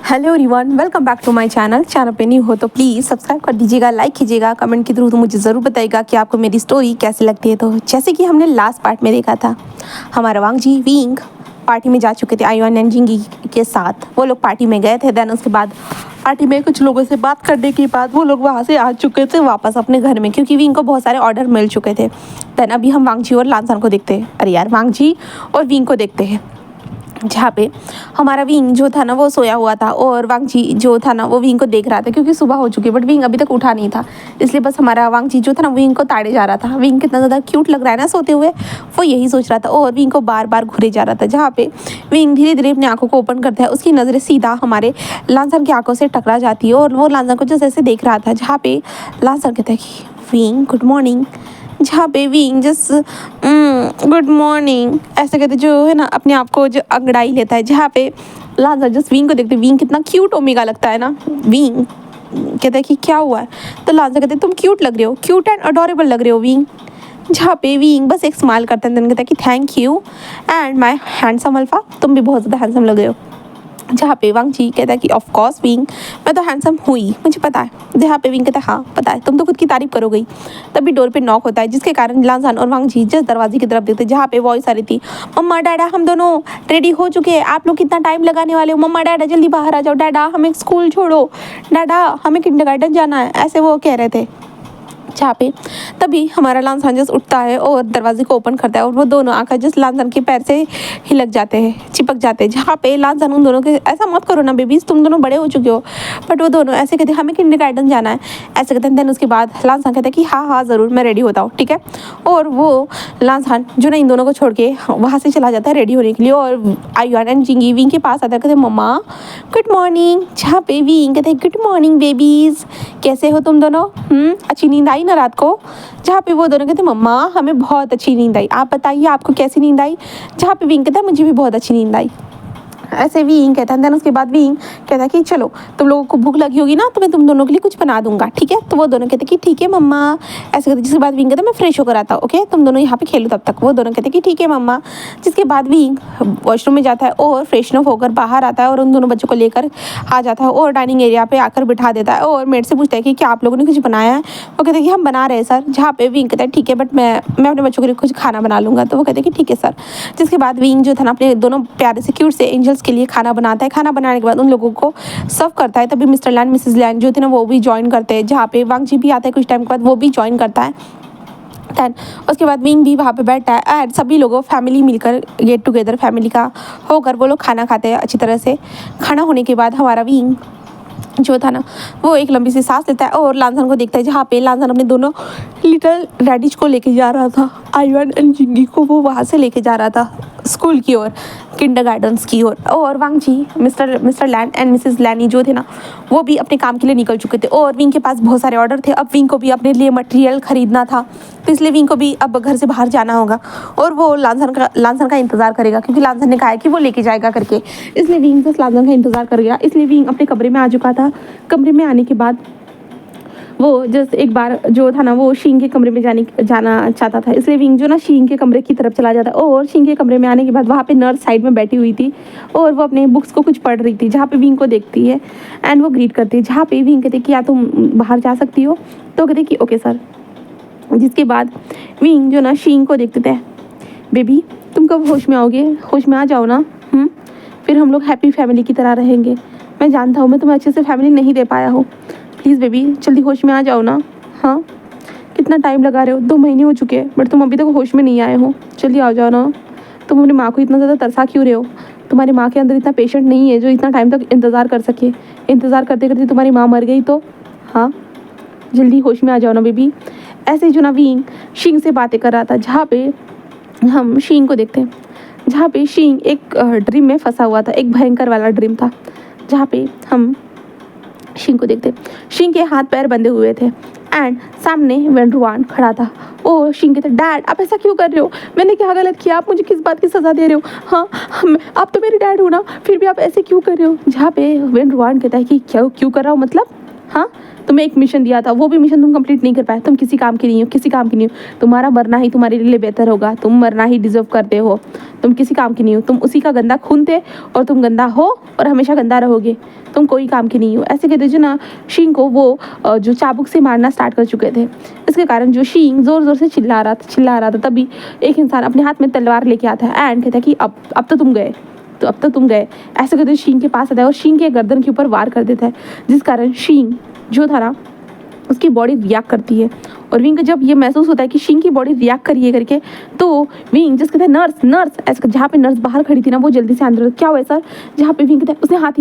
Hello everyone, welcome back to my channel पे new हो तो प्लीज़ सब्सक्राइब कर दीजिएगा, लाइक कीजिएगा, कमेंट के थ्रू तो मुझे ज़रूर बताइएगा कि आपको मेरी स्टोरी कैसी लगती है। तो जैसे कि हमने लास्ट पार्ट में देखा था, हमारा वांग जी विंग पार्टी में जा चुके थे आयुआन एंड जिंगी के साथ। वो लोग पार्टी में गए थे। देन उसके बाद पार्टी में कुछ लोगों से बात करने के बाद वो लोग वहाँ से आ चुके थे वापस अपने घर में, क्योंकि विंग को बहुत सारे ऑर्डर मिल चुके थे। देन अभी हम वांग जी और लानसान को देखते हैं, अरे यार वांग जी और विंग को देखते हैं, जहाँ पे हमारा विंग जो था ना वो सोया हुआ था और वांग जी जो था ना वो विंग को देख रहा था, क्योंकि सुबह हो चुकी है बट विंग अभी तक उठा नहीं था। इसलिए बस हमारा वांग जी जो था ना विंग को ताड़े जा रहा था। विंग कितना ज़्यादा क्यूट लग रहा है ना सोते हुए, वो यही सोच रहा था और विंग को बार बार घूरे जा रहा था। जहाँ पे विंग धीरे धीरे अपनी आंखों को ओपन करता है, उसकी नज़रें सीधा हमारे लानसान की आंखों से टकरा जाती है और वो लानसान को जैसे ऐसे देख रहा था। जहाँ पे लानसान कहता है कि विंग गुड मॉर्निंग, जहाँ पे विंग जस्ट गुड मॉर्निंग ऐसे कहते जो है ना अपने आप को जो अंगड़ाई लेता है। जहाँ पे लानसान जस्ट विंग को देखते, विंग कितना क्यूट ओमेगा लगता है ना। विंग कहता है कि क्या हुआ है, तो लानसान कहते तुम क्यूट लग रहे हो, क्यूट एंड अडोरेबल लग रहे हो विंग। जहाँ पे विंग बस एक स्माइल करता है, कहता है कि thank you and my handsome alpha, तुम भी बहुत ज़्यादा हैंडसम लग रहे हो। जहाँ पे वांग जी कहता है कि ऑफ कोर्स विंग, मैं तो हैंडसम हुई, मुझे पता है। जहाँ पे विंग कहता है हाँ पता है, तुम तो खुद की तारीफ करोगे ही। तभी डोर पे नॉक होता है, जिसके कारण लानसान और वांग जी जिस दरवाजे की तरफ देखते हैं, जहाँ पे वॉइस आ रही थी मम्मा डैडा हम दोनों रेडी हो चुके हैं, आप लोग कितना टाइम लगाने वाले हो, मम्मा डैडा जल्दी बाहर आ जाओ, डैडा हमें स्कूल छोड़ो, डैडा हमें किंडरगार्टन जाना है, ऐसे वो कह रहे थे। जहाँ पे तभी हमारा लानसान जस्ट उठता है और दरवाजे को ओपन करता है और वो दोनों आकर जस्ट लानसान के पैर से हिलक जाते हैं, चिपक जाते हैं। जहाँ पे लानसान उन दोनों के ऐसा मत करो ना बेबीज, तुम दोनों बड़े हो चुके हो। बट वो दोनों ऐसे कहते हैं हमें किंडरगार्टन जाना है, ऐसे कहते हैं। देन उसके बाद लानसान कहता है कि हाँ हाँ ज़रूर मैं रेडी होता हूँ, ठीक है। और वो लानसान जो ना इन दोनों को छोड़ के वहाँ से चला जाता है रेडी होने के लिए और आयुआन एंड जिंगी विंग के पास आता है, कहते मम्मा गुड मॉर्निंग। जहाँ पे विंग कहते हैं गुड मॉर्निंग बेबीज़, कैसे हो तुम दोनों, अच्छी नींद आई ना रात को। जहाँ पे वो दोनों कहते हैं मम्मा हमें बहुत अच्छी नींद आई, आप बताइए आपको कैसी नींद आई। जहाँ पे विंग कहता है मुझे भी बहुत अच्छी नींद आई, ऐसे विंग कहता है। देन उसके बाद विंग कहता है कि चलो तुम लोगों को भूख लगी होगी ना तो मैं तुम दोनों के लिए कुछ बना दूंगा, ठीक है। तो वो दोनों कहते हैं कि ठीक है मम्मा, ऐसे कहते। जिसके बाद विंग कहता है मैं फ्रेश होकर आता हूँ, ओके तुम दोनों यहाँ पे खेलो तब तक। वो दोनों कहते हैं कि ठीक है मम्मा। जिसके बाद विंग वॉशरूम में जाता है और फ्रेशन अप होकर बाहर आता है और उन दोनों बच्चों को लेकर आ जाता है और डाइनिंग एरिया पे आकर बिठा देता है और मेड से पूछता है कि क्या आप लोगों ने कुछ बनाया है। वो कहते हैं कि हम बना रहे हैं सर। जहाँ पे विंग कहता है ठीक है बट मैं अपने बच्चों के लिए कुछ खाना बना लूँगा। तो वो कहते हैं कि ठीक है सर। जिसके बाद विंग जो था ना अपने दोनों प्यारे से क्यूट से एंजल्स के लिए खाना बनाता है। खाना बनाने के बाद उन लोगों को सर्व करता है। तभी मिस्टर लैंड मिसेस लैंड जो थे ना वो भी ज्वाइन करते हैं। जहाँ पे वांग जी भी आता है कुछ टाइम के बाद, वो भी ज्वाइन करता है। दैन उसके बाद विंग भी वहाँ पे बैठता है एंड सभी लोगों फैमिली मिलकर गेट टुगेदर फैमिली का होकर वो लोग खाना खाते हैं अच्छी तरह से। खाना होने के बाद हमारा विंग जो था ना वो एक लंबी सी सांस लेता है और लानसान को देखता है। जहाँ पे लानसान अपने दोनों लिटिल रैडिश को लेके जा रहा था, आयुआन एंड जिंगी को वो वहाँ से लेके जा रहा था स्कूल की ओर, किंडरगार्टन्स की ओर। और वांग जी मिस्टर लैंड एंड मिसेस लैनी जो थे ना वो भी अपने काम के लिए निकल चुके थे और विंग के पास बहुत सारे ऑर्डर थे। अब विंग को भी अपने लिए मटेरियल खरीदना था, तो इसलिए विंग को भी अब घर से बाहर जाना होगा और वो लानसान का इंतज़ार करेगा, क्योंकि लानसान ने कहा है कि वो लेके जाएगा करके। इसलिए विंग बस लानसान का इंतज़ार करेगा। इसलिए विंग अपने कमरे में आ चुका था। कमरे में आने के बाद वो जस्ट एक बार जो था ना वो शींग के कमरे में जाना चाहता था। इसलिए विंग जो ना शींग के कमरे की तरफ चला जाता है और शींग के कमरे में आने के बाद वहाँ पे नर्स साइड में बैठी हुई थी और वो अपने बुक्स को कुछ पढ़ रही थी। जहाँ पे विंग को देखती है एंड वो ग्रीट करती है। जहाँ पे विंग कहते कि या तुम बाहर जा सकती हो, तो कहते कि ओके सर। जिसके बाद विंग जो ना शींग को देखते थे, बेबी तुम कब होश में आओगे, होश में आ जाओ ना, फिर हम लोग हैप्पी फैमिली की तरह रहेंगे। मैं जानता हूँ मैं तुम्हें अच्छे से फैमिली नहीं दे पाया हूँ, प्लीज़ बेबी जल्दी होश में आ जाओ ना। हाँ कितना टाइम लगा रहे हो, 2 महीने हो चुके हैं बट तुम अभी तक होश में नहीं आए हो, जल्दी आ जाओ ना। तुम अपनी माँ को इतना ज़्यादा तरसा क्यों रहे हो, तुम्हारी माँ के अंदर इतना पेशेंट नहीं है जो इतना टाइम तक इंतज़ार कर सके। इंतज़ार करते करते तुम्हारी माँ मर गई तो हाँ जल्दी होश में आ जाओ ना बेबी। ऐसे जो ना विंग शींग से बातें कर रहा था। जहाँ पे हम शींग को देखते हैं, जहाँ पे शींग एक ड्रीम में फंसा हुआ था, एक भयंकर वाला ड्रीम था। जहाँ पे हम शींग को देखते, शींग के हाथ पैर बंधे हुए थे एंड सामने वेंड्रुआन खड़ा था। ओ शींग कहते डैड आप ऐसा क्यों कर रहे हो, मैंने क्या गलत किया, आप मुझे किस बात की सज़ा दे रहे हो। हाँ आप तो मेरे डैड हो ना, फिर भी आप ऐसे क्यों कर रहे हो। जहाँ पे वेंड्रुआन कहता है कि क्यों कर रहा हूँ, मतलब हाँ, तुम्हें एक मिशन दिया था, वो भी मिशन तुम कंप्लीट नहीं कर पाए। तुम किसी काम की नहीं हो, किसी काम की नहीं हो। तुम्हारा मरना ही तुम्हारे लिए बेहतर होगा, तुम मरना ही डिजर्व करते हो। तुम किसी काम की नहीं हो, तुम उसी का गंदा खून थे और तुम गंदा हो और हमेशा गंदा रहोगे। तुम कोई काम की नहीं हो। ऐसे कहते जो ना शींग को वो जो चाबुक से मारना स्टार्ट कर चुके थे। इसके कारण जो शींग ज़ोर ज़ोर से चिल्ला रहा था। तभी एक इंसान अपने हाथ में तलवार लेके आता है एंड कहता है कि अब तो तुम गए, तो अब तो तुम गए। ऐसे कहते शींग के पास आता है और शींग के गर्दन के ऊपर वार कर देता है, जिस कारण शींग जो था ना उसकी बॉडी रिएक्ट करती है। और विंग को जब ये महसूस होता है कि शींग की बॉडी रिएक्ट करिए करके, तो विंग जिस कहता है नर्स नर्स, ऐसे जहाँ पे नर्स बाहर खड़ी थी ना वो जल्दी से अंदर, क्या हुआ सर? जहाँ पे विंग कहता है उसने हाथ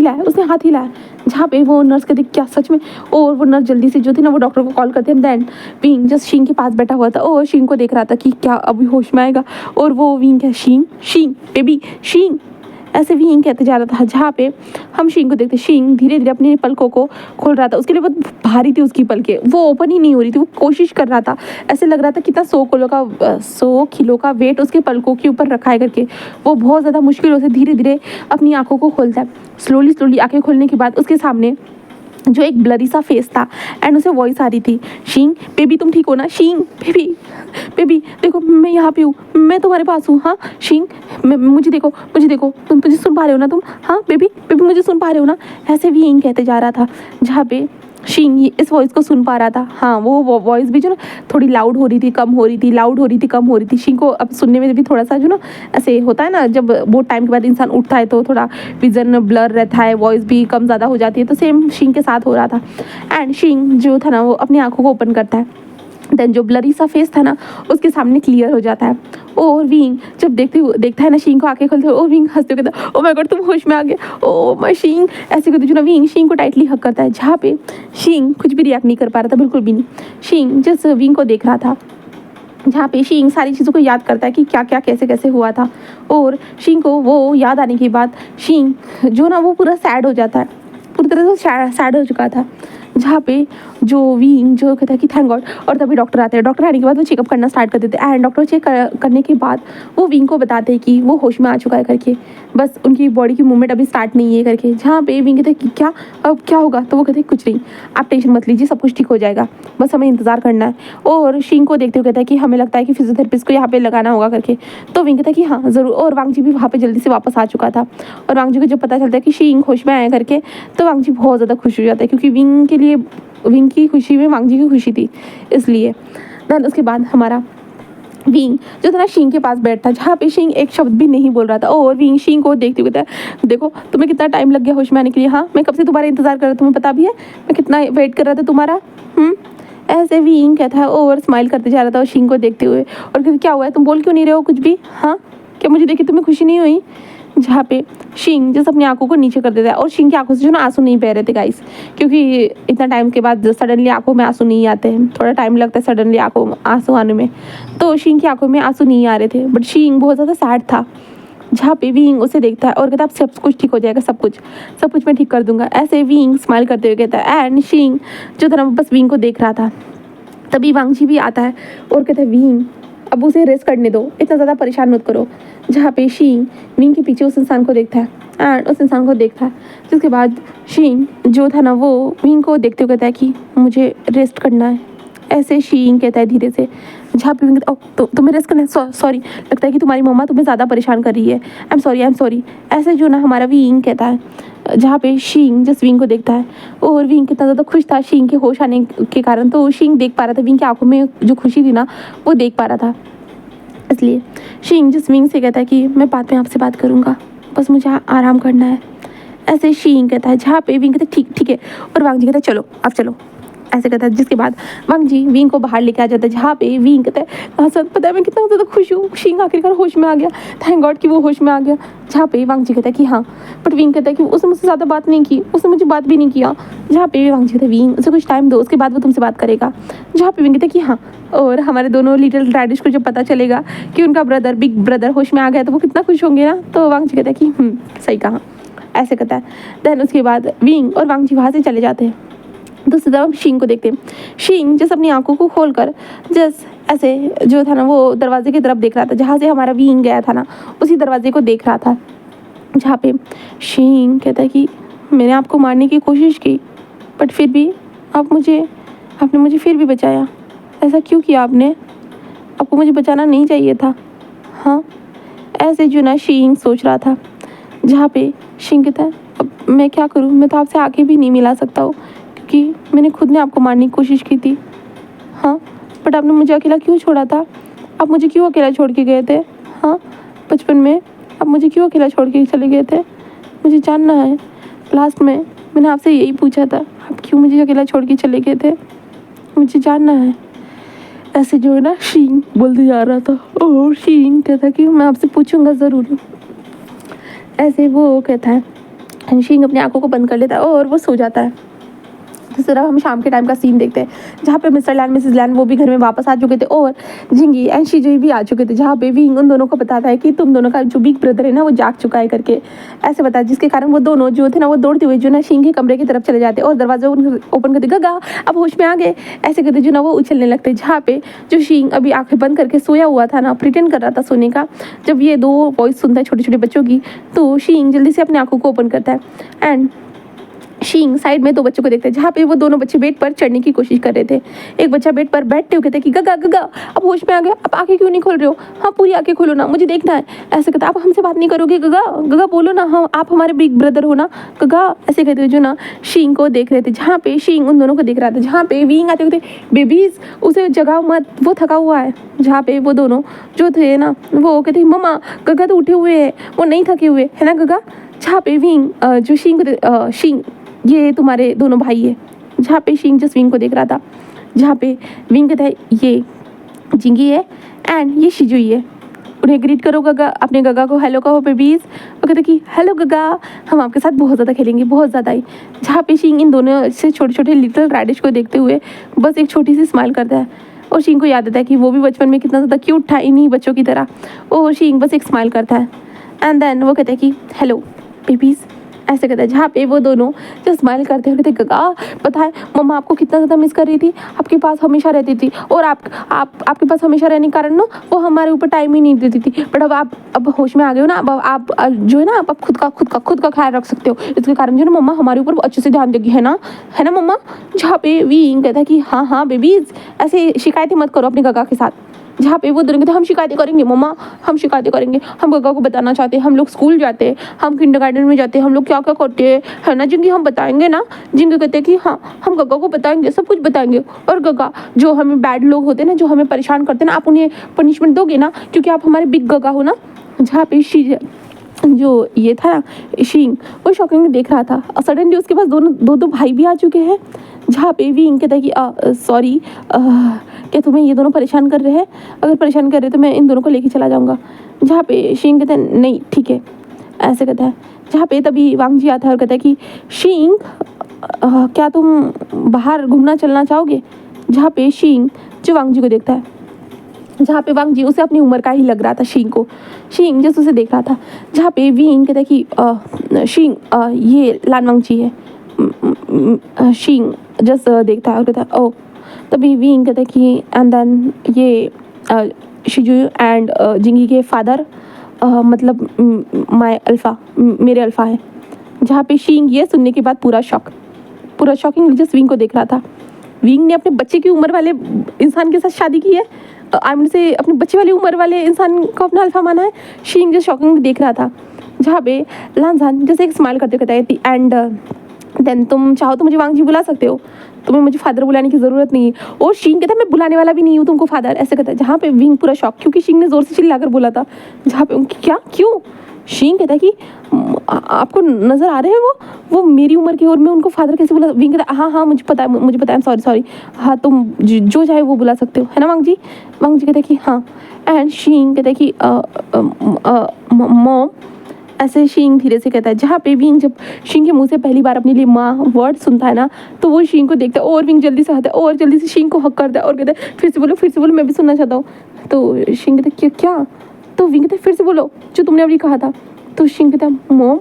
हिलाया, जहाँ पे वो नर्स कहती क्या सच में? और वो नर्स जल्दी से जो थी ना वो डॉक्टर को कॉल करते हैं। देन विंग जस्ट शींग के पास बैठा हुआ था और शींग को देख रहा था कि क्या अभी होश में आएगा। और वो विंग है शींग शींग बेबी शींग, ऐसे विंग कहते जा रहा था। जहाँ पे हम शींग को देखते, शींग धीरे धीरे अपनी पलकों को खोल रहा था। उसके लिए बहुत भारी थी उसकी पलकें, वो ओपन ही नहीं हो रही थी। वो कोशिश कर रहा था, ऐसे लग रहा था कितना 100 किलो का वेट उसके पलकों के ऊपर रखा है करके। वो बहुत ज़्यादा मुश्किलों से धीरे धीरे अपनी आंखों को खोलता है। स्लोली आंखें खोलने के बाद उसके सामने जो एक ब्लरी सा फेस था एंड उसे वॉइस आ रही थी, शींग बेबी तुम ठीक हो ना? शींग बेबी देखो मैं यहाँ पे हूँ, मैं तुम्हारे पास हूँ। हाँ शींग मुझे देखो तुम मुझे सुन पा रहे हो ना तुम? हाँ बेबी मुझे सुन पा रहे हो ना? ऐसे भी यहीं कहते जा रहा था, जहाँ पे शींग इस वॉइस को सुन पा रहा था। हाँ वो वॉइस भी जो ना थोड़ी लाउड हो रही थी, कम हो रही थी, लाउड हो रही थी, कम हो रही थी। शींग को अब सुनने में भी थोड़ा सा जो ना ऐसे होता है ना, जब बहुत टाइम के बाद इंसान उठता है तो थोड़ा विजन ब्लर रहता है, वॉइस भी कम ज़्यादा हो जाती है। तो सेम शींग के साथ हो रहा था। एंड शींग जो था ना वो अपनी आंखों को ओपन करता है। देन जो ब्लरी सा फेस था ना उसके सामने क्लियर हो जाता है। और विंग जब देखता है ना शींग को आंखें खोलते हुए, और विंग हंसते हुए कहता है ओ माय गॉड तुम होश में आ गए, ओ माय शींग। ऐसे करते जो ना विंग शींग को टाइटली हक करता है, जहाँ पे शींग कुछ भी रिएक्ट नहीं कर पा रहा था, बिल्कुल भी नहीं। शींग जिस विंग को देख रहा था, जहाँ पे शींग सारी चीज़ों को याद करता है कि क्या क्या कैसे कैसे हुआ था। और शींग को वो याद आने के बाद शींग जो ना वो पूरा सैड हो जाता है, पूरी तरह से सैड हो चुका था। जहाँ पे जो विंग जो कहता है कि थैंक गॉड। और तभी डॉक्टर आते हैं। डॉक्टर आने के बाद वो चेकअप करना स्टार्ट कर देते हैं एंड डॉक्टर चेक करने के बाद वो विंग को बताते हैं कि वो होश में आ चुका है करके, बस उनकी बॉडी की मूवमेंट अभी स्टार्ट नहीं है करके। जहाँ पे विंग कहते हैं कि क्या अब क्या होगा? तो वो कहते हैं कुछ नहीं, आप टेंशन मत लीजिए, सब कुछ ठीक हो जाएगा, बस हमें इंतजार करना है। और शींग को देखते हुए कहता है कि हमें लगता है कि फिजियोथेरेपिस्ट को यहाँ पे लगाना होगा करके। तो विंग कहता है कि हाँ ज़रूर। और वांग जी भी वहाँ पे जल्दी से वापस आ चुका था। और वांग जी को जब पता चलता है कि शींग होश में आया करके, तो वांग जी बहुत ज़्यादा खुश हो जाता है, क्योंकि विंग के लिए विंग की खुशी में वांग जी की खुशी थी, इसलिए। देन उसके बाद हमारा विंग जो था ना शींग के पास बैठा, जहाँ पे शींग एक शब्द भी नहीं बोल रहा था। और विंग शींग को देखते हुए कहता है देखो तुम्हें कितना टाइम लग गया होश में आने के लिए। हाँ मैं कब से तुम्हारा इंतजार कर रहा था, तुम्हें पता भी है मैं कितना वेट कर रहा था तुम्हारा। ऐसे विंग कहता है और स्माइल करते जा रहा था शींग को देखते हुए। और कहते क्या हुआ है, तुम बोल क्यों नहीं रहे हो कुछ भी? हाँ क्या मुझे देखी तुम्हें खुशी नहीं हुई? जहाँ पे शींग जैसे अपनी आंखों को नीचे कर देता है। और शींग की आंखों से जो ना आंसू नहीं बह रहे थे गाइस, क्योंकि इतना टाइम के बाद सडनली आंखों में आंसू नहीं आते हैं, थोड़ा टाइम लगता है सडनली आंखों में आंसू आने में। तो शींग की आंखों में आंसू नहीं आ रहे थे, बट शींग बहुत ज़्यादा सैड था। जहाँ पे विंग उसे देखता है और कहता है अब सब कुछ ठीक हो जाएगा, सब कुछ मैं ठीक कर दूंगा। ऐसे विंग स्माइल करते हुए कहता है। एंड शींग जो था ना बस विंग को देख रहा था। तभी वांग जी भी आता है और कहता है विंग अब उसे रेस्ट करने दो, इतना ज़्यादा परेशान मत करो। जहाँ पे शींग विंग के पीछे उस इंसान को देखता है एंड उस इंसान को देखता है, जिसके बाद शींग जो था ना वो विंग को देखते हुए कहता है कि मुझे रेस्ट करना है। ऐसे शींग कहता है धीरे से, जहाँ पे विंग तो तुम्हें रेस्ट करना है, सॉरी लगता है कि तुम्हारी मम्मा तुम्हें ज़्यादा परेशान कर रही है, आई एम सॉरी। ऐसे जो ना हमारा विंग कहता है, जहाँ पे शींग जिस विंग को देखता है। और विंग कितना ज़्यादा खुश था शींग के होश आने के कारण, तो शींग देख पा रहा था विंग की आंखों में जो खुशी थी ना वो देख पा रहा था। इसलिए शींग जिस विंग से कहता है कि मैं बाद में आपसे बात करूँगा, बस मुझे आराम करना है। ऐसे शींग कहता है, जहाँ पे विंग कहता है ठीक है। और वांग जी कहता है चलो अब चलो, ऐसे कहता है। जिसके बाद वांग जी विंग को बाहर लेके आ जाता है, जहाँ पे विंग कहता है हाँ सर पता है मैं कितना ज़्यादा खुश हूँ, शींग आखिरकार होश में आ गया, थैंक गॉड कि वो होश में आ गया। जहाँ पे वांग जी कहता है कि हाँ, बट विंग कहता है कि उसने मुझसे ज़्यादा बात नहीं की, उसने मुझे बात भी नहीं किया। जहाँ पे वांग जी कहता है विंग उसे कुछ टाइम दो, उसके बाद वो तुमसे बात करेगा। जहाँ पे विंग कहता है कि हाँ। और हमारे दोनों लिटिल रैडिश को जब पता चलेगा कि उनका ब्रदर बिग ब्रदर होश में आ गया, तो वो कितना खुश होंगे ना। तो वांग जी कहता है कि सही कहा, ऐसे कहता है। देन उसके बाद विंग और वांग जी वहाँ से चले जाते हैं। दूसरी तरफ शींग को देखते हैं। शींग जैसे अपनी आंखों को खोलकर जैसे ऐसे जो था ना वो दरवाजे की तरफ देख रहा था, जहाँ से हमारा विंग गया था ना उसी दरवाजे को देख रहा था। जहाँ पे शींग कहता है कि मैंने आपको मारने की कोशिश की, बट फिर भी आपने मुझे फिर भी बचाया। ऐसा क्यों किया आपने? आपको मुझे बचाना नहीं चाहिए था। हाँ, ऐसे जो ना शीइंग सोच रहा था, जहाँ पे शीइंग कहता है अब मैं क्या करूँ, मैं तो आपसे आके भी नहीं मिला सकता हूँ क्योंकि मैंने खुद ने आपको मारने की कोशिश की थी। हाँ, बट आपने मुझे अकेला क्यों छोड़ा था? आप मुझे क्यों अकेला छोड़ के गए थे? हाँ, बचपन में आप मुझे क्यों अकेला छोड़ के चले गए थे? मुझे जानना है। लास्ट में मैंने आपसे यही पूछा था, आप क्यों मुझे अकेला छोड़ के चले गए थे? मुझे जानना है। ऐसे जो है ना शीइंग बोलते जा रहा था। ओह, शीइंग कहता कि मैं आपसे पूछूंगा ज़रूर। ऐसे वो कहता है, शीइंग अपनी आंखों को बंद कर लेता है और वो सो जाता है। इस तरह हम शाम के टाइम का सीन देखते हैं जहाँ पे मिस्टर लैन मिसेस लैन वो भी घर में वापस आ चुके थे और जिंगी एंड शिजुई भी आ चुके थे, जहाँ पे विंग उन दोनों को बताता है कि तुम दोनों का जो बिग ब्रदर है ना वो जाग चुका है करके ऐसे बताया, जिसके कारण वो दोनों जो थे ना वो दौड़ते हुए जो ना शीइंग के कमरे की तरफ चले जाते और दरवाजा ओपन करते, गगा अब होश में आ गए ऐसे करते जो ना वो उछलने लगते। जहाँ पे जो शीइंग अभी आंखें बंद करके सोया हुआ था ना, प्रिटेंड कर रहा था सोने का, जब ये दो वॉइस सुनता है छोटे छोटे बच्चों की तो शीइंग जल्दी से अपनी आंखों को ओपन करता है एंड शीइंग साइड में दो बच्चों को देखते हैं, जहाँ पे वो दोनों बच्चे बेड पर चढ़ने की कोशिश कर रहे थे। एक बच्चा बेड पर बैठते हुए कहते हैं कि गगा गगा अब होश में आ गया, अब आंखें क्यों नहीं खोल रहे हो? हाँ, पूरी आंखें खोलो ना, मुझे देखना है। ऐसे कहता आप हमसे बात नहीं करोगे? गगा गगा बोलो ना, हाँ आप हमारे बिग ब्रदर हो ना गगा, ऐसे कहते हुए जो ना शीइंग को देख रहे थे, जहाँ पे शीइंग उन दोनों को देख रहा था। जहाँ पे विंग आते हुए बेबीज उसे जगाओ मत, वो थका हुआ है। जहाँ पे वो दोनों जो थे ना वो कहते मम्मा गगा तो उठे हुए है, वो नहीं थके हुए है ना गगा। जहाँ पे विंग जो शीइंग ये तुम्हारे दोनों भाई है। जहाँ पे शीइंग जस्ट विंग को देख रहा था, जहाँ पे विंग कहता है ये जिंगी है एंड ये शिजुई है, उन्हें ग्रीट करो गगा, अपने गगा को हेलो कहो बेबीज। वो कहते कि हेलो गगा, हम आपके साथ बहुत ज़्यादा खेलेंगे, बहुत ज़्यादा ही। जहाँ पे शीइंग इन दोनों से छोटे छोटे लिटिल रैडिश को देखते हुए बस एक छोटी सी स्माइल करता है और शीइंग को याद आता है कि वो भी बचपन में कितना ज़्यादा क्यूट था इन्हीं बच्चों की तरह। और शीइंग बस एक स्माइल करता है एंड देन वो कहता है कि हेलो बेबीज, ऐसे कहता है। जहाँ पे वो दोनों जो स्माइल करते हुए कहते गगा पता है मम्मा आपको कितना ज़्यादा मिस कर रही थी, आपके पास हमेशा रहती थी और आपके पास हमेशा रहने के कारण ना वो हमारे ऊपर टाइम ही नहीं देती थी, बट अब होश में आ गए हो ना, अब आप जो है ना आप खुद का ख्याल रख सकते हो, इसके कारण जो ना मम्मा हमारे ऊपर अच्छे से ध्यान देगी, है ना मम्मा। जहाँ पे विंग कहता है कि हाँ हाँ बेबीज, ऐसे शिकायतें मत करो अपने गगा के साथ। जहाँ पे वो दोनों कहते हम शिकायतें करेंगे मम्मा, हम शिकायतें करेंगे, हम गगा को बताना चाहते हैं, हम लोग स्कूल जाते हैं, हम किंडरगार्टन में जाते हैं, हम लोग क्या क्या करते हैं, है ना जिंगी, हम बताएंगे ना। जिंगी कहते हैं कि हाँ हम गगा को बताएंगे, सब कुछ बताएंगे। और गगा जो हमें बैड लोग होते हैं ना, जो हमें परेशान करते हैं ना, आप उन्हें पनिशमेंट दोगे ना क्योंकि आप हमारे बिग गगा हो ना। जहाँ पे जो ये था ना शीइंग वो शॉकिंग देख रहा था और सडनली उसके पास दो भाई भी आ चुके हैं। जहाँ पे विंग कहता है कि सॉरी क्या तुम्हें ये दोनों परेशान कर रहे हैं? अगर परेशान कर रहे तो मैं इन दोनों को लेके चला जाऊँगा। जहाँ पे शीइंग कहता है नहीं ठीक है, ऐसे कहता है। जहाँ पे तभी वांग जी आता है और कहता है कि शीइंग क्या तुम बाहर घूमना चलना चाहोगे? जहाँ पे शीइंग जो वांग जी को देखता है, जहाँ पे वांग जी उसे अपनी उम्र का ही लग रहा था शीइंग को, शीइंग जैसे उसे देख रहा था। जहाँ पे विंग कहता है कि शीइंग ये लान वांग जी है। शीइंग जस्ट देखता है और कहता है ओ। तभी विंग कहता है कि एंड देन ये शिजुई एंड जिंगी के फादर मतलब माय अल्फ़ा, मेरे अल्फ़ा है। जहाँ पे शीइंग ये सुनने के बाद पूरा शॉकिंग जस्ट विंग को देख रहा था। विंग ने अपने बच्चे की उम्र वाले इंसान के साथ शादी की है, आई से अपने बच्चे वाली उम्र वाले इंसान को अपना अल्फा माना है। शीइंग जो शॉकिंग देख रहा था। जहाँ पे लानजान जैसे एक स्माइल करते कहता है एंड देन तुम चाहो तो मुझे वांग जी बुला सकते हो, तुम्हें मुझे फादर बुलाने की ज़रूरत नहीं है। और शीइंग कहता है मैं बुलाने वाला भी नहीं हूँ तुमको फादर, ऐसे कहता है। जहाँ पे विंग पूरा शॉक, क्योंकि शीइंग ने ज़ोर से चिल्लाकर बोला था। जहाँ पे उनकी क्या क्यों? शीइंग कहता है कि आपको नज़र आ रहे हैं वो मेरी उम्र के और मैं उनको फादर कैसे बुला? विंग कहता है हाँ मुझे पता है सॉरी हाँ तुम जो चाहे वो बुला सकते हो, है ना वांग जी कहते हैं कि हाँ। एंड शीइंग कहता है कि मॉम, ऐसे शीइंग धीरे से कहता है। जहाँ पे विंग जब शीइंग के मुंह से पहली बार अपने लिए माँ वर्ड सुनता है ना तो वो शीइंग को देखता है और विंग जल्दी से आता है और जल्दी से शीइंग को हक करता है और कहता है फिर से बोलो मैं भी सुनना चाहता हूँ। तो शीइंग कहता है क्या? तो विंग कहता है फिर से बोलो जो तुमने अभी कहा था। तो शीइंग कहता है मॉम।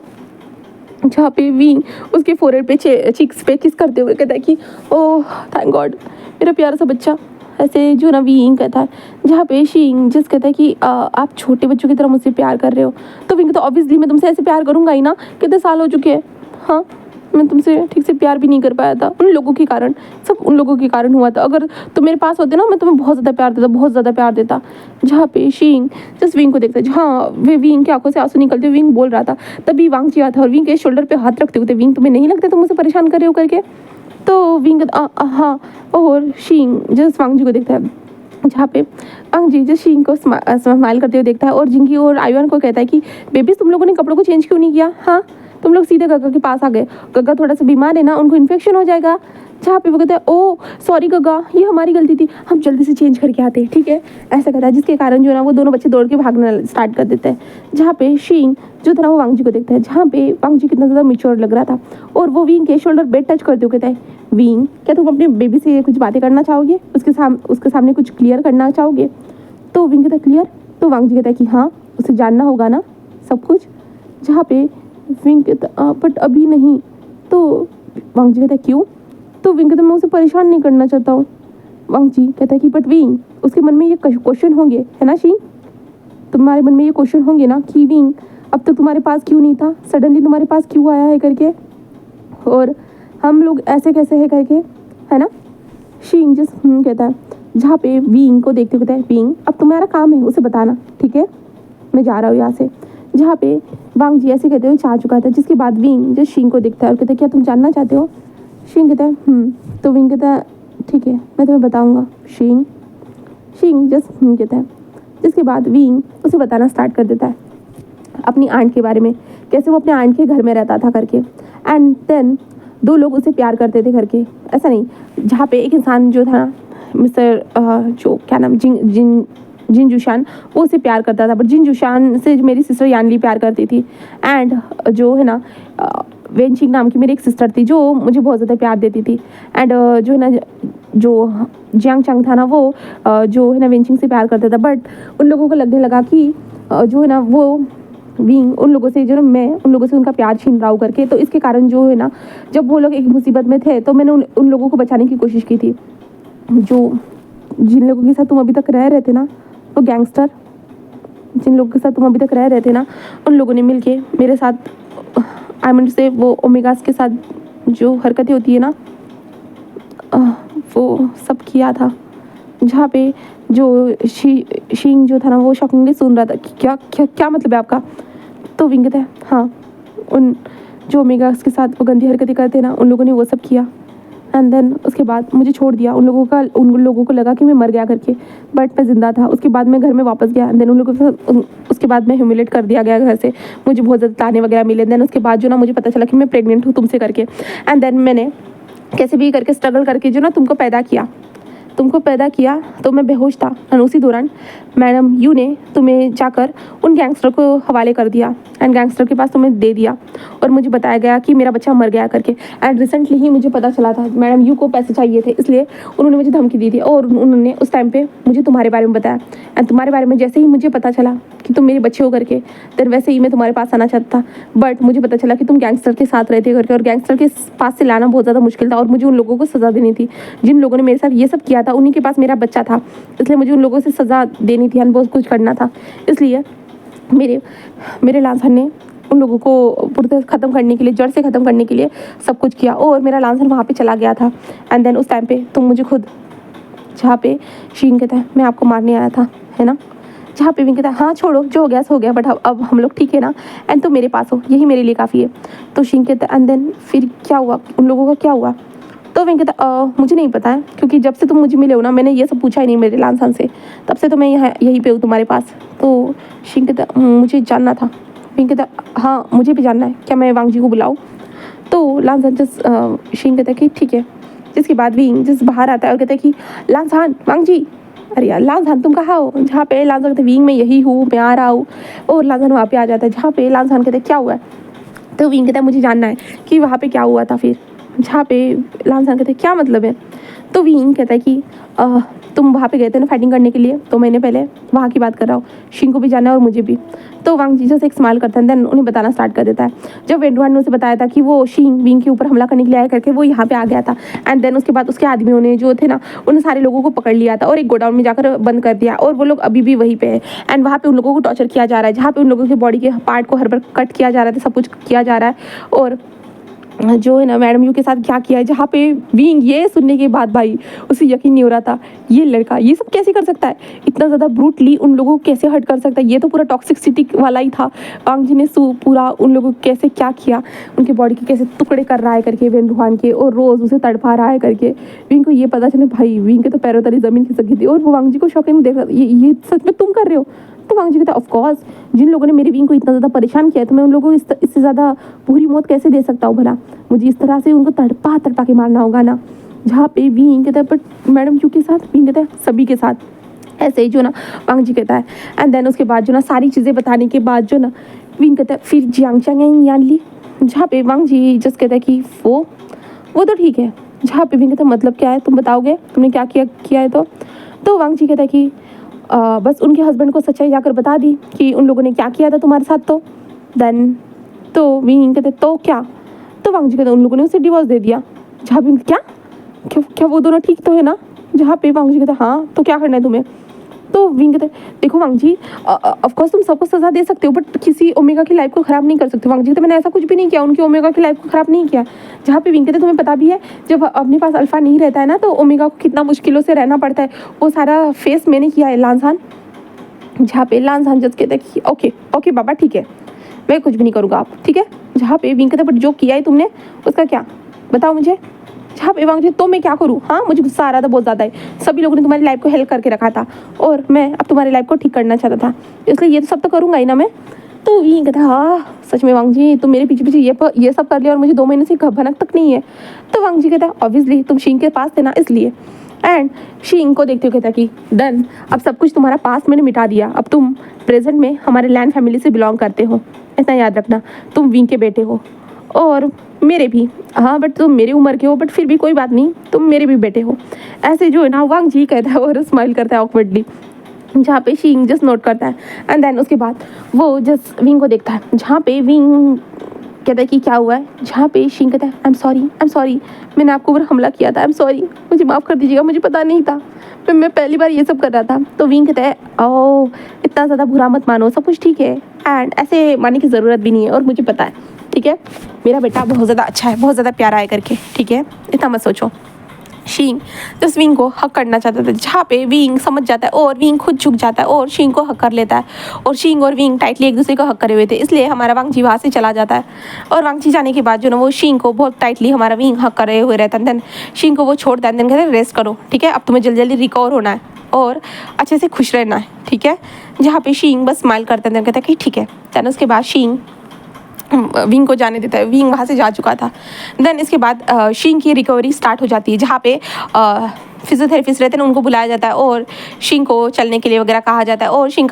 जहाँ पे विंग उसके फोरहेड पे चिक्स पे किस करते हुए कहता है कि ओह थैंक गॉड मेरा प्यारा सा बच्चा, ऐसे जो ना विंग कहता है। जहाँ पे शीइंग जिस कहता है कि आप छोटे बच्चों की तरह मुझसे प्यार कर रहे हो। तो विंग तो ऑब्वियसली मैं तुमसे ऐसे प्यार करूँगा ही ना, कितने साल हो चुके हैं, हाँ मैं तुमसे ठीक से प्यार भी नहीं कर पाया था, उन लोगों के कारण, सब उन लोगों के कारण हुआ था। अगर तुम मेरे पास होते ना, मैं तुम्हें बहुत ज़्यादा प्यार देता, बहुत ज़्यादा प्यार देता। जहाँ पे शींग जस्ट विंग को देखता है, जहाँ वे विंग की आंखों से आंसू निकलते हुए विंग बोल रहा था, तभी वांग जी आता है और विंग के शोल्डर पे हाथ रखते हुए, विंग तुम्हें नहीं लगता तुम मुझे परेशान कर रहे हो करके? तो विंग हाँ, और शींग जस्ट वांग जी को देखता है, जहाँ पे वांग जी जस्ट शींग को स्माइल करते हुए देखता है और जिंकी और आयुआन को कहता है कि बेबी तुम लोगों ने कपड़ों को चेंज क्यों नहीं किया? हाँ, तुम लोग सीधे गग्गा के पास आ गए, गग्गा थोड़ा सा बीमार है ना, उनको इन्फेक्शन हो जाएगा। जहाँ पे वो कहता है ओ सॉरी गग्गा, ये हमारी गलती थी, हम जल्दी से चेंज करके आते हैं, ठीक है, ऐसा कहता है। जिसके कारण जो है ना वो दोनों बच्चे दौड़ के भागना स्टार्ट कर देते हैं। जहाँ पे शींग जो था ना वो वांग जी को देखता है, जहाँ पे वांग जी कितना ज़्यादा मिच्योर लग रहा था और वो विंग के शोल्डर बेड टच करते हुए कहता है, विंग क्या तुम अपने बेबी से कुछ बातें करना चाहोगे, उसके सामने कुछ क्लियर करना चाहोगे? तो विंग कहता है क्लियर? तो वांग जी कहता है कि हाँ, उसे जानना होगा ना सब कुछ। जहाँ पे विंग कहता बट अभी नहीं। तो वांग जी कहता है क्यों? तो विंग कहता मैं उसे परेशान नहीं करना चाहता हूँ। वांग जी कहता है कि बट विंग उसके मन में ये क्वेश्चन होंगे है ना शींग, तुम्हारे मन में ये क्वेश्चन होंगे ना कि विंग अब तक तुम्हारे पास क्यों नहीं था, सडनली तुम्हारे पास क्यों आया है करके, और हम लोग ऐसे कैसे है करके, है ना? शींग जिस कहता है, जहाँ पे विंग को देखते हुए कहता है विंग अब तुम्हारा काम है उसे बताना, ठीक है, मैं जा रहा हूँ यहाँ से। जहाँ पे वांग जी ऐसे कहते हुए जा चुका था। जिसके बाद विंग जो शींग को देखता है और कहता है क्या तुम जानना चाहते हो? शींग कहता है तो विंग कहता है ठीक है मैं तुम्हें बताऊँगा शींग। शींग जस्ट कहता है। जिसके बाद विंग उसे बताना स्टार्ट कर देता है अपनी आंट के बारे में, कैसे वो अपने आंट के घर में रहता था करके। एंड देन दो लोग उसे प्यार करते थे करके, ऐसा नहीं, जहाँ पे एक इंसान जो था मिस्टर जो क्या नाम जिन जुशान, वो उसे प्यार करता था, बट जिन जुशान से मेरी सिस्टर यानली प्यार करती थी। एंड जो है ना वेनचिंग नाम की मेरी एक सिस्टर थी जो मुझे बहुत ज़्यादा प्यार देती थी। एंड जो है ना जो जियांग चंग था ना वो जो है ना वेनचिंग से प्यार करता था, बट उन लोगों को लगने लगा कि जो है ना वो विंग उन लोगों से जो ना मैं उन लोगों से उनका प्यार छीन रहा हूँ करके। तो इसके कारण जो है ना जब वो लोग एक मुसीबत में थे तो मैंने उन लोगों को बचाने की कोशिश की थी। जो जिन लोगों के साथ तुम अभी तक रह रहे थे ना, वो गैंगस्टर जिन लोगों के साथ तुम अभी तक रह रहे थे ना, उन लोगों ने मिलके मेरे साथ आई मीन से वो ओमेगास के साथ जो हरकतें होती है ना वो सब किया था। जहाँ पे जो शींग जो था ना वो शॉकिंगली सुन रहा था कि क्या क्या क्या मतलब है आपका? तो विंग कहता है हाँ, उन जो ओमेगास के साथ वो गंदी हरकतें करते ना उन लोगों ने वो सब किया। एंड देन उसके बाद मुझे छोड़ दिया। उन लोगों को लगा कि मैं मर गया करके, बट मैं जिंदा था। उसके बाद मैं घर में वापस गया। एंड देन उन लोगों को उसके बाद मैं ह्यूमिलेट कर दिया गया घर से, मुझे बहुत ज़्यादा ताने वगैरह मिले। देन उसके बाद जो ना मुझे पता चला कि मैं प्रेग्नेंट हूँ तुमसे करके। एंड देन मैंने कैसे भी करके स्ट्रगल करके जो ना तुमको पैदा किया तो मैं बेहोश था। और उसी दौरान मैडम यू ने तुम्हें जाकर उन गैंगस्टर को हवाले कर दिया एंड गैंगस्टर के पास तुम्हें दे दिया और मुझे बताया गया कि मेरा बच्चा मर गया करके। एंड रिसेंटली ही मुझे पता चला था मैडम यू को पैसे चाहिए थे, इसलिए उन्होंने मुझे धमकी दी थी और उन्होंने उस टाइम पे मुझे तुम्हारे बारे में बताया। एंड तुम्हारे बारे में जैसे ही मुझे पता चला कि तुम मेरे बच्चे हो करके, देन वैसे ही मैं तुम्हारे पास आना चाहता था, बट मुझे पता चला कि तुम गैंगस्टर के साथ रहते करके और गैंगस्टर के पास से लाना बहुत ज़्यादा मुश्किल था और मुझे उन लोगों को सज़ा देनी थी जिन लोगों ने मेरे साथ ये सब किया था। उन्हीं के पास मेरा बच्चा था, इसलिए मुझे उन लोगों से सज़ा देनी थी, बहुत कुछ करना था। इसलिए मेरे लांसर ने उन लोगों को पूरी ख़त्म करने के लिए, जड़ से ख़त्म करने के लिए सब कुछ किया और मेरा लांसर वहाँ पे चला गया था। एंड देन उस टाइम पे तुम मुझे खुद, जहाँ पे शीन कहता है मैं आपको मारने आया था, है ना? जहाँ पे विंग कहता है हाँ छोड़ो, जो हो गया सो हो गया, बट अब हम लोग ठीक है ना, एंड तुम मेरे पास हो, यही मेरे लिए काफ़ी है। तो शीन कहता है एंड देन फिर क्या हुआ, उन लोगों का क्या हुआ? तो विंग कहता मुझे नहीं पता है, क्योंकि जब से तुम मुझे मिले हो ना मैंने ये सब पूछा ही नहीं मेरे लांसन से, तब से तो मैं यहीं पे हूँ तुम्हारे पास। तो शीन कहता मुझे जानना था। विंग कहता हाँ मुझे भी जानना है, क्या मैं वांग जी को बुलाऊँ? तो लांसन जस्ट शीन कहता है कि ठीक है। जिसके बाद विंग जिस बाहर आता है और कहता है कि लांसान वांग जी, अरे यार लांसान तुम कहाँ हो? जहाँ पे लांसान कहते विंग मैं यही हूँ, मैं आ रहा हूँ, और लांसान वहाँ पे आ जाता है जहाँ पे लांसान कहते क्या हुआ है? तो विंग कहता है मुझे जानना है कि वहाँ पे क्या हुआ था। फिर जहाँ पे लांसान कहते क्या मतलब है? तो विंग कहता है कि तुम वहाँ पे गए थे ना फाइटिंग करने के लिए, 2 महीने पहले, वहाँ की बात कर रहा हूँ। शिंग को भी जानना है और मुझे भी। तो वांग जी से एक स्माइल करता है, देन उन्हें बताना स्टार्ट कर देता है। जब वेंडुआन ने उसे बताया था कि वो शिंग विंग के ऊपर हमला करने के लिए आया करके, वो यहाँ पे आ गया था। एंड देन उसके बाद उसके आदमियों ने जो थे ना उन सारे लोगों को पकड़ लिया था और एक गोडाउन में जाकर बंद कर दिया, और वो लोग अभी भी वहीं पे है। एंड वहाँ पे उन लोगों को टॉर्चर किया जा रहा है, जहाँ पे उन लोगों के बॉडी के पार्ट को हर बार कट किया जा रहा था, सब कुछ किया जा रहा है। और जो है ना मैडम यू के साथ क्या किया है, जहाँ पे विंग ये सुनने के बाद भाई उसे यकीन नहीं हो रहा था ये लड़का ये सब कैसे कर सकता है, इतना ज़्यादा ब्रूटली उन लोगों को कैसे हर्ट कर सकता है, ये तो पूरा टॉक्सिसिटी वाला ही था। वांग जी ने पूरा उन लोगों को कैसे क्या किया, उनके बॉडी के कैसे टुकड़े कर रहा है करके वेन रूहान के, और रोज़ उसे तड़पा रहा है करके। विंग को ये पता चले भाई विंग के तो पैरों तले ज़मीन खिसक गई थी, और वो वांग जी को शौक नहीं देख रहा, ये सच में तुम कर रहे हो। तो वांग जी कहता है ऑफकोर्स, जिन लोगों ने मेरे विंग को इतना ज़्यादा परेशान किया है तो मैं उन लोगों को इससे ज़्यादा बुरी मौत कैसे दे सकता हूँ भला, मुझे इस तरह से उनको तड़पा तड़पा के मारना होगा ना। जहाँ पे विंग कहता है बट मैडम यू के साथ, विंग कहता है सभी के साथ, ऐसे ही जो ना वांग जी कहता है। एंड देन उसके बाद जो ना सारी चीज़ें बताने के बाद जो ना विंग कहता है फिर जियांग चांग यान ली, जहाँ पे वांग जी जस्ट कहता है कि वो तो ठीक है। जहाँ पे विंग कहता है मतलब क्या है, तुम बताओगे तुमने क्या किया है। तो वांग जी कहता है कि बस उनके हस्बैंड को सच्चाई जाकर बता दी कि उन लोगों ने क्या किया था तुम्हारे साथ। तो देन तो विंग कहते तो क्या, तो वांग जी कहते उन लोगों ने उसे डिवोर्स दे दिया। जहाँ पे क्या वो दोनों ठीक तो है ना। जहाँ पे वांग जी कहते हाँ तो क्या करना है तुम्हें। तो विंग कहते देखो वांग जी ऑफकोर्स तुम सबको सजा दे सकते हो बट किसी ओमेगा की लाइफ को ख़राब नहीं कर सकते। वांग जी कहते मैंने ऐसा कुछ भी नहीं किया, उनकी ओमेगा की लाइफ को ख़राब नहीं किया। जहाँ पे विंग कहते तुम्हें पता भी है जब अपने पास अल्फा नहीं रहता है ना तो ओमेगा को कितना मुश्किलों से रहना पड़ता है, वो सारा फेस मैंने किया है लांसान। जहाँ पे लांसान जज कहते कि ओके बाबा ठीक है मैं कुछ भी नहीं करूँगा आप ठीक है। जहाँ पे विंग कहते बट जो किया है तुमने उसका क्या बताओ मुझे। जहाँ पे वांग जी तो मैं क्या करूँ, हाँ मुझे गुस्सा आ रहा था बहुत ज़्यादा है, सभी लोगों ने तुम्हारी लाइफ को हेल्प करके रखा था और मैं अब तुम्हारी लाइफ को ठीक करना चाहता था, इसलिए ये तो सब तो करूँगा ही ना मैं। तो ये कहता हाँ सच में वांग जी तुम मेरे पीछे पीछे ये सब कर लिया और मुझे 2 महीने से भनक तक नहीं है। तो वांग जी कहता है ऑब्वियसली तुम शींग के पास थे ना इसलिए। एंड शींग को देखते हुए कहता कि डन, अब सब कुछ तुम्हारा पास मैंने मिटा दिया, अब तुम प्रेजेंट में हमारे लैंड फैमिली से बिलोंग करते हो, इतना याद रखना। तुम विंग के बेटे हो और मेरे भी, हाँ बट तुम मेरी उम्र के हो बट फिर भी कोई बात नहीं तुम मेरे भी बेटे हो। ऐसे जो है ना वांग जी कहता है और स्माइल करता है ऑकवर्डली। जहाँ पे शींग जस्ट नोट करता है एंड देन उसके बाद वो जस्ट विंग को देखता है। जहाँ पे विंग कहता है कि क्या हुआ है। जहाँ पे शींग कहता है आई एम सॉरी मैंने आपको ऊपर हमला किया था, आई एम सॉरी मुझे माफ़ कर दीजिएगा, मुझे पता नहीं था, मैं पहली बार ये सब कर रहा था। तो विंग कहता है ओ इतना ज़्यादा बुरा मत मानो, सब कुछ ठीक है एंड ऐसे मानने की ज़रूरत भी नहीं है और मुझे पता है ठीक है मेरा बेटा बहुत ज़्यादा अच्छा है, बहुत ज़्यादा प्यारा है करके, ठीक है इतना मत सोचो। शींग जस्ट विंग को हक करना चाहता था। जहाँ पे विंग समझ जाता है और विंग खुद झुक जाता है और शींग को हक कर लेता है और शींग और विंग टाइटली एक दूसरे को हक करे हुए थे, इसलिए हमारा वांग जी वहाँ से चला जाता है। और वांग जी जाने के बाद जो ना वो शींग को बहुत टाइटली हमारा विंग हक करे हुए रहता है। देन शींग को वो छोड़ता है, देन कहते हैं रेस्ट करो ठीक है, अब तुम्हें जल्दी जल्दी रिकवर होना है और अच्छे से खुश रहना है ठीक है। जहाँ पे शींग बस स्माइल करता है, देन कहता है कि ठीक है। देन उसके बाद शींग विंग को जाने देता है, विंग वहाँ से जा चुका था। देन इसके बाद शींग की रिकवरी स्टार्ट हो जाती है। जहाँ पे फिजियोथेरेपिस्ट रहते हैं उनको बुलाया जाता है और शींग को चलने के लिए वगैरह कहा जाता है और शींग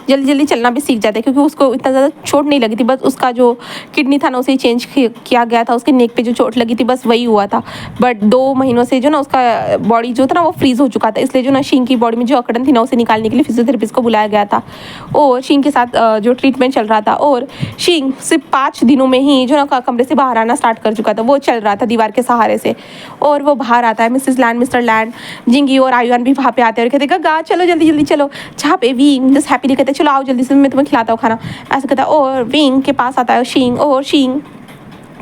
जल्दी जल्दी चलना भी सीख जाता है क्योंकि उसको इतना ज़्यादा चोट नहीं लगी थी, बस उसका जो किडनी था ना उसे चेंज किया गया था, उसके नेक पे जो चोट लगी थी बस वही हुआ था। बट 2 महीनों से जो ना उसका बॉडी जो था ना वो फ्रीज़ हो चुका था, इसलिए जो ना शींग की बॉडी में जो अकड़न थी ना उसे निकालने के लिए फिजियोथेरेपिस्ट को बुलाया गया था और शींग के साथ जो ट्रीटमेंट चल रहा था। और शींग सिर्फ 5 दिनों में ही जो ना कमरे से बाहर आना स्टार्ट कर चुका था, वो चल रहा था दीवार के सहारे से और वो बाहर आता है। मिस्टर लैंड, जिंगी और आयुआन भी वहाँ पे आते हैं और कहते हैं गा चलो जल्दी जल्दी चलो। जहाँ पे विंग जस्ट हैप्पीली कहते हैं चलो आओ जल्दी से मैं तुम्हें खिलाता हूँ खाना, ऐसा कहता है। और विंग के पास आता है शींग और शींग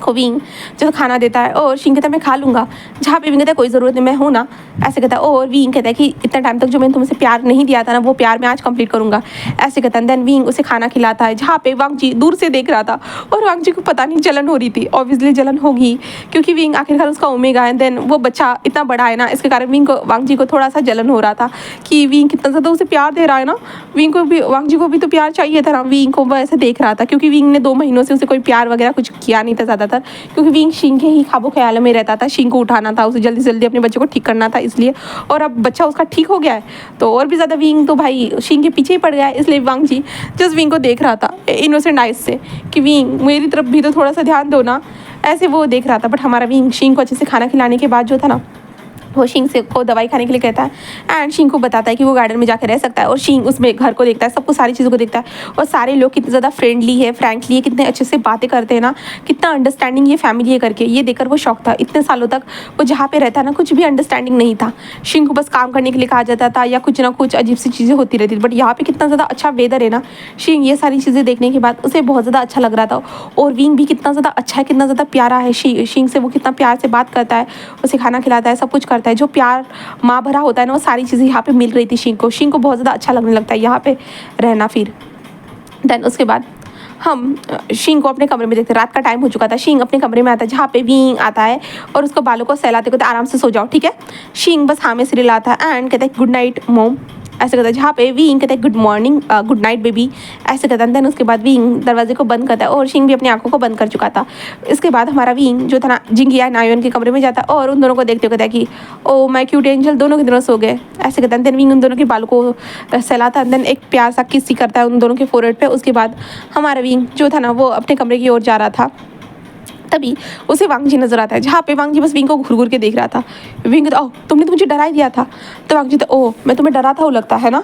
को विंग जो खाना देता है और शींग कहता है मैं खा लूँगा। जहाँ पे विंग कहता है कोई ज़रूरत नहीं मैं हूँ ना, ऐसे कहता है। और विंग कहता है कि इतना टाइम तक जो मैंने तुमसे प्यार नहीं दिया था ना वो प्यार मैं आज कंप्लीट करूँगा, ऐसे कहता है। देन विंग उसे खाना खिलाता है। जहाँ पे वांग जी दूर से देख रहा था और वांग जी को पता नहीं जलन हो रही थी, ऑब्वियसली जलन होगी क्योंकि विंग आखिरकार उसका ओमेगा है। देन वो बच्चा इतना बड़ा है ना, इसके कारण वांग जी को थोड़ा सा जलन हो रहा था कि विंग कितना ज़्यादा उसे प्यार दे रहा है ना। विंग को भी वांग जी को भी तो प्यार चाहिए था ना, विंग को वो ऐसे देख रहा था क्योंकि विंग ने 2 महीनों से उसे कोई प्यार वगैरह कुछ किया नहीं था ज़्यादातर, क्योंकि विंग शींग के ही ख्वाबों ख्यालों में रहता था। शींग को उठाना था, उसे जल्दी से जल्दी अपने बच्चे को ठीक करना था इसलिए। और अब बच्चा उसका ठीक हो गया है तो और भी ज़्यादा विंग तो भाई शींग के पीछे ही पड़ गया है, इसलिए वांग जी जस्ट विंग को देख रहा था इनोसेंट आइज से कि विंग मेरी तरफ भी तो थोड़ा सा ध्यान दो ना, ऐसे वो देख रहा था। बट हमारा विंग शींग को अच्छे से खाना खिलाने के बाद जो था ना वो शींग से को दवाई खाने के लिए कहता है एंड शींग को बताता है कि वो गार्डन में जाकर रह सकता है। और शींग उसमें घर को देखता है, सबको सारी चीज़ों को देखता है और सारे लोग कितने ज़्यादा फ्रेंडली है, फ्रैंकली है, कितने अच्छे से बातें करते हैं ना, कितना अंडरस्टैंडिंग ये फैमिली है करके ये देखकर वो शौक था। इतने सालों तक वो जहाँ पे रहता ना कुछ भी अंडरस्टैंडिंग नहीं था, शींग को बस काम करने के लिए कहा जाता था या कुछ ना कुछ अजीब सी चीज़ें होती रहती थी। बट यहाँ पे कितना ज़्यादा अच्छा वेदर है ना, शींग ये सारी चीज़ें देखने के बाद उसे बहुत ज़्यादा अच्छा लग रहा था। और विंग भी कितना ज़्यादा अच्छा है, कितना ज़्यादा प्यारा है, शींग से वो कितना प्यार से बात करता है, उसे खाना खिलाता है, सब कुछ करता है। जो प्यार माँ भरा होता है ना वो सारी चीज़ें यहाँ पे मिल रही थी शींग को। शींग को बहुत ज़्यादा अच्छा लगने लगता है यहाँ पे रहना। फिर देन उसके बाद हम शींग को अपने कमरे में देखते, रात का टाइम हो चुका था। शींग अपने कमरे में आता है जहाँ पे विंग आता है और उसको बालों को सहलाते कहते आराम से सो जाओ, ठीक है। शींग बस हाँ में सिर हिलाता है एंड कहता है गुड नाइट मोम, ऐसे कहता है। जहाँ पे विंग कहता है good morning, good night baby, ऐसे कहता है। देन उसके बाद विंग दरवाजे को बंद करता है और शींग भी अपनी आंखों को बंद कर चुका था। इसके बाद हमारा विंग जो था ना जिंगिया नायोन के कमरे में जाता है और उन दोनों को देखते हुए कहता है कि ओ माय क्यूट एंजल, दोनों के दोनों सो गए, ऐसे कहता है। देन विंग उन दोनों के बालों को सहलाता है, देन एक प्यार सा किस करता है उन दोनों के फोरहेड पे। उसके बाद हमारा विंग जो था ना वो अपने कमरे की ओर जा रहा था, तभी उसे वांगजी नजर आता है जहाँ पे वांगजी बस विंग को घूर घूर के देख रहा था। विंग कहता ओह तुमने तो मुझे डरा ही दिया था। तो वांगजी कहता ओह मैं तुम्हें डराता हूँ लगता है ना।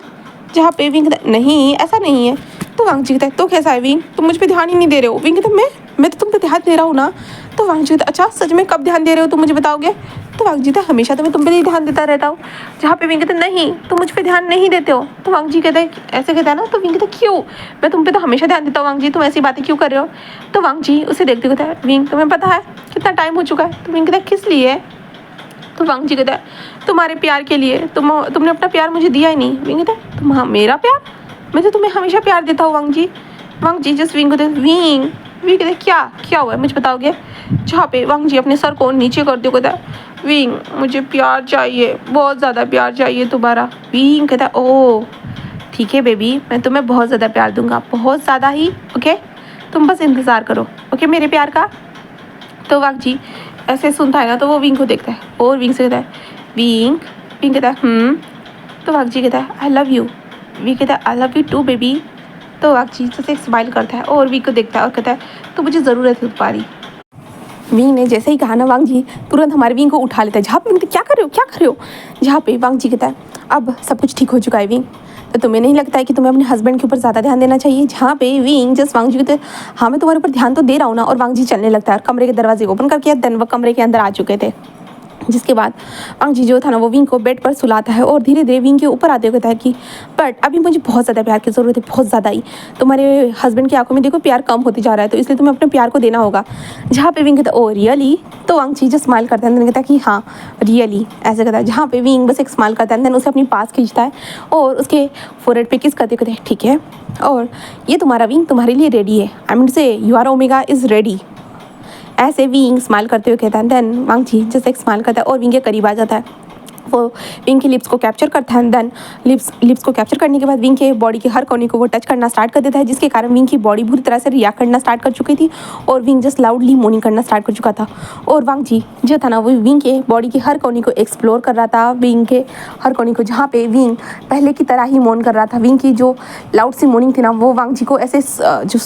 जहाँ पे विंग कहता नहीं ऐसा नहीं है। तो वांगजी कहता है तो कैसा है विंग, तुम मुझ पे ध्यान ही नहीं दे रहे हो। विंग कहता मैं तो तुम पे ध्यान दे रहा हूँ ना। तो वांगजी कहता अच्छा सच में कब ध्यान दे रहे हो तुम मुझे बताओगे। तो वांगजी कहता हमेशा तो मैं तुम पे ही ध्यान देता रहता हूँ। जहाँ पे विंग कहता नहीं तुम मुझ पे ध्यान नहीं देते हो। तो वांगजी कहता है ऐसे कहता है ना। तो विंग कहता क्यों, मैं तुम पे तो हमेशा ध्यान देता हूँ वांगजी, तुम ऐसी बातें क्यों कर रहे हो। तो वांगजी उसे देखते कहता है विंग तुम्हें पता है कितना टाइम हो चुका है। तो विंग कहता है किस लिए। तो वांगजी कहता है तुम्हारे प्यार के लिए, तुमने अपना प्यार मुझे दिया ही नहीं। विंग कहता है तुम हाँ मेरा प्यार, मैं तो तुम्हें हमेशा प्यार देता हूँ वांगजी जस्ट विंग कहते हैं विंग कहते क्या हुआ है मुझे बताओगे। जहाँ पे वांगजी अपने सर को नीचे करते हुए कहता है विंग मुझे प्यार चाहिए, बहुत ज़्यादा प्यार चाहिए तुम्हारा। विंग कहता है ओह ठीक है बेबी, मैं तुम्हें बहुत ज़्यादा प्यार दूंगा, बहुत ज़्यादा ही, ओके तुम बस इंतज़ार करो ओके मेरे प्यार का। तो वांगजी ऐसे सुनता है ना तो वो विंग को देखता है और विंग से कहता है विंग कहता है तो वांगजी कहता है आई लव यू। विंग कहता है I love you too baby. तो वांगजी जैसे एक स्माइल करता है और विंग को देखता है और कहता है तो मुझे ज़रूरत है तुम्हारी। विंग ने जैसे ही कहा ना वांगजी तुरंत हमारे विंग को उठा लेता है। जहाँ पे विंग क्या कर रहे हो। जहाँ पे वांगजी कहता है अब सब कुछ ठीक हो चुका है विंग, तो तुम्हें नहीं लगता है कि तुम्हें अपने हस्बैंड के ऊपर ज़्यादा ध्यान देना चाहिए। जहाँ पे विंग जस्ट वांगजी कहते हाँ मैं तुम्हारे ऊपर ध्यान तो दे रहा हूँ ना। और वांगजी चलने लगता है और कमरे के दरवाजे ओपन करके देन वो कमरे के अंदर आ चुके थे। जिसके बाद वांगजी जो था ना वो विंग को बेड पर सुलाता है और धीरे धीरे विंग के ऊपर आते हुए कहता है कि बट अभी मुझे बहुत ज़्यादा प्यार की ज़रूरत है, बहुत ज़्यादा ही। तुम्हारे हस्बैंड की आंखों में देखो प्यार कम होती जा रहा है, तो इसलिए तुम्हें अपने प्यार को देना होगा। जहाँ पे विंग कहता है ओ रियली। तो वांगजी जो स्माइल करता है कहता है कि हाँ रियली, ऐसे कहता है। जहाँ पे विंग बस एक स्माइल करता है देन उसे अपनी पास खींचता है और उसके फोरहेड पे किस करते कहते हैं ठीक है और ये तुम्हारा विंग तुम्हारे लिए रेडी है, आई मीन से योर ओमेगा इज़ रेडी। ऐसे विंग स्माइल करते हुए कहता है। देन वांगजी जैसे एक स्माइल करता है और विंग के करीब आ जाता है। वो विंग की लिप्स को कैप्चर करता है। देन लिप्स को कैप्चर करने के बाद विंग के बॉडी के हर कोने को वो टच करना स्टार्ट कर देता है, जिसके कारण विंग की बॉडी बुरी तरह से रिएक्ट करना स्टार्ट कर चुकी थी और विंग जस्ट लाउडली मोर्निंग करना स्टार्ट कर चुका था। और वांगजी जो था ना वो विंग के बॉडी के हर कोने को एक्सप्लोर कर रहा था, विंग के हर कोने को। जहाँ पे विंग पहले की तरह ही मोर्न कर रहा था। विंग की जो लाउड सी मोर्निंग थी ना वो वांगजी को ऐसे जो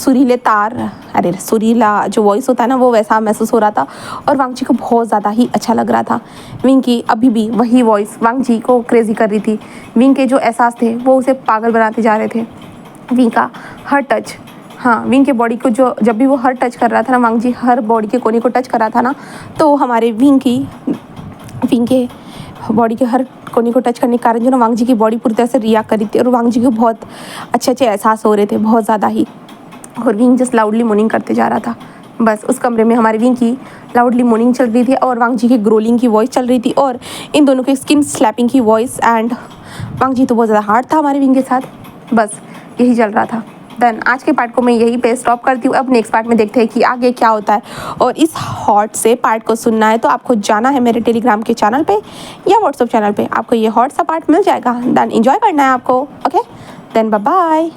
सुरीला जो वॉइस होता है ना वो वैसा महसूस हो रहा था और वांगजी को बहुत ज़्यादा ही अच्छा लग रहा था। विंग की अभी भी वही वॉइस वांगजी को क्रेजी कर रही थी। विंग के जो एहसास थे वो उसे पागल बनाते जा रहे थे। विंग का हर टच, हाँ विंग के बॉडी को जो जब भी वो हर टच कर रहा था ना, वांगजी हर बॉडी के कोने को टच कर रहा था ना, तो हमारे विंग के बॉडी के हर कोने को टच करने के कारण जो ना वांगजी की बॉडी पूरी तरह से रिएक्ट कर रही थी और वांगजी को बहुत अच्छे एहसास हो रहे थे, बहुत ज़्यादा ही। और विंग जस्ट लाउडली मोर्निंग करते जा रहा था। बस उस कमरे में हमारे विंग की लाउडली मोर्निंग चल रही थी और वांगजी की ग्रोलिंग की वॉइस चल रही थी और इन दोनों की स्किन स्लैपिंग की वॉइस। एंड वांगजी तो बहुत ज़्यादा हार्ड था हमारे विंग के साथ। बस यही चल रहा था। देन आज के पार्ट को मैं यहीं पे स्टॉप करती हूँ। अब नेक्स्ट पार्ट में देखते हैं कि आगे क्या होता है। और इस हॉट से पार्ट को सुनना है तो आपको जाना है मेरे टेलीग्राम के चैनल पे या व्हाट्सएप चैनल पे, आपको ये हॉट सा पार्ट मिल जाएगा। देन एंजॉय करना है आपको। Okay then bye bye.